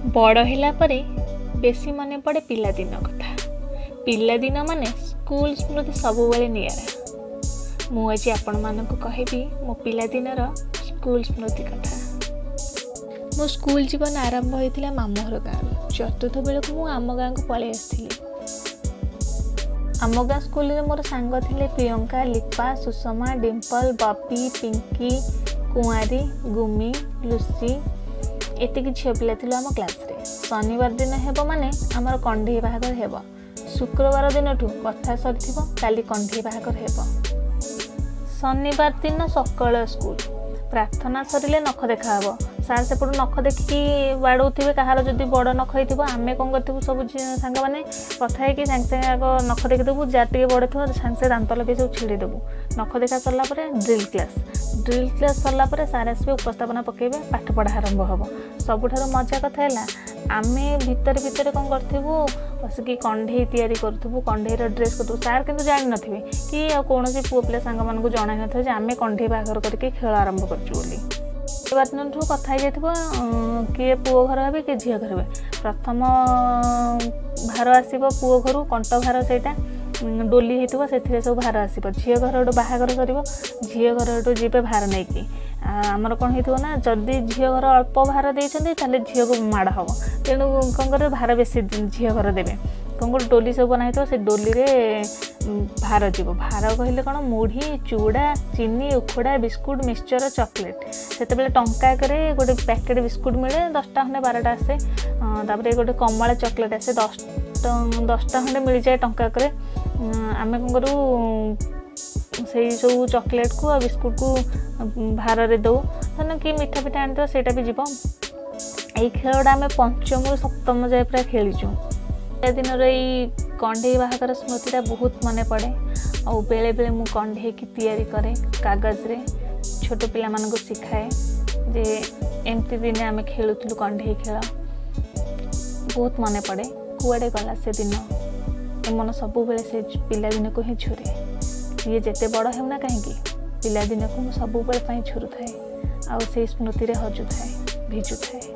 बड़ होला परे बेसी मन पड़े पिलादिन कथा। पिलादिन माने स्कूल स्मृति सबुबले नियारा। मु आज आपण मानक कहबी मो पिलादिनर स्कूल स्मृति कथा। मो स्कूल जीवन आरंभ होइतिला मामुहर गाँव। चतुर्थ बेलू मु आम गाँ को पलि आसली। आम गाँ स्कूल रे मोर सांग थिले प्रियंका, लिपा, सुषमा, डिम्पल, बबी, पिंकी, कुआरी, गुमी, लुसी एतिक झील पिला थिलु आम क्लास रे। शनिवार दिन हेब माने आमर कंढे बाहागर हेब। शुक्रवार दिन कथा सरीथिबो काली कंढे बाहागर हेब। शनिवार दिन सकाळ स्कूल प्रार्थना सरिले नख देखा हबो। सार सेपटू नख देखिकी बाड़ौथे कहार जदि बड़ नख होइथिबो आमे कौन करथिबु सब सांग माने कथा है कि सांगे सांगे आग नख देखिदेबू। जार टिके बड़ थो सांगे दांत लगे सब छिड़ीदेबू। नख देखा सरला परे ड्रिल क्लास सरला परे सार आसबे उपस्थापना पकेबे पाठ पढ़ा आरंभ हम। सबुठारु मजा कथा है आमे भितर भितर कौन करथिबु बसिकी कंढे तैयारी करथिबु। कंढेर ड्रेस करथिबु। सार किंतु जानि नथिबे कि कौन पुओ पिला सांग मानकु जणा नथिबे जे आमे कंढे बाहागर करके खेल आरंभ करछु बोली। दिन कथा हो किए पुओ घर हे कि झील घर हे। प्रथम भार आसो पुओ घर कंट भार से डोली होती से सब भार आसो। झील घर गोटे बाहागर सर झील घर जी भार नहीं कि आमर कौन होना जदि झील घर अल्प भार देते झील को माड़ हम। तेणु कौन कर भार बेसी झील घर देवे कौन गोटे डोली सब बना से डोली रे भार जीव। भार कहले कौन मुढ़ी, चूड़ा, चीनी, उखुड़ा, बिस्कुट, मिक्सचर, चॉकलेट। से टंका गोटे पैकेट बिस्कुट मिले 10टा खंडे 12टा आसे। तापर गोटे कमला चॉकलेट आसे 10टा खंडे मिल जाए टंका। आम कौन करूँ से सब चॉकलेट को आ बिस्कुट को भार रे दो धन कि मिठा पिठा आनी तो सेटा भी जीव। यही खेलटा आम पंचम रु सप्तम जाए पूरा खेलीचु। दिन कंढे बाहागर स्मृतिटा बहुत मन पड़े। और बेले बेले मु कंढे की तैयारी करे कागज रे छोट पिला मान को सिखाए जे एमती दिन आम खेलुलु कंढे खेल। बहुत मन पड़े कुआडे गला से दिन। मन सब बेले से पिला दिन को ही छुरे। ये जेते बड़ होना कहीं पिला दिन को सब बेले झुरु थाए। आ स्मृति रे हजु थाए भिजु थाए।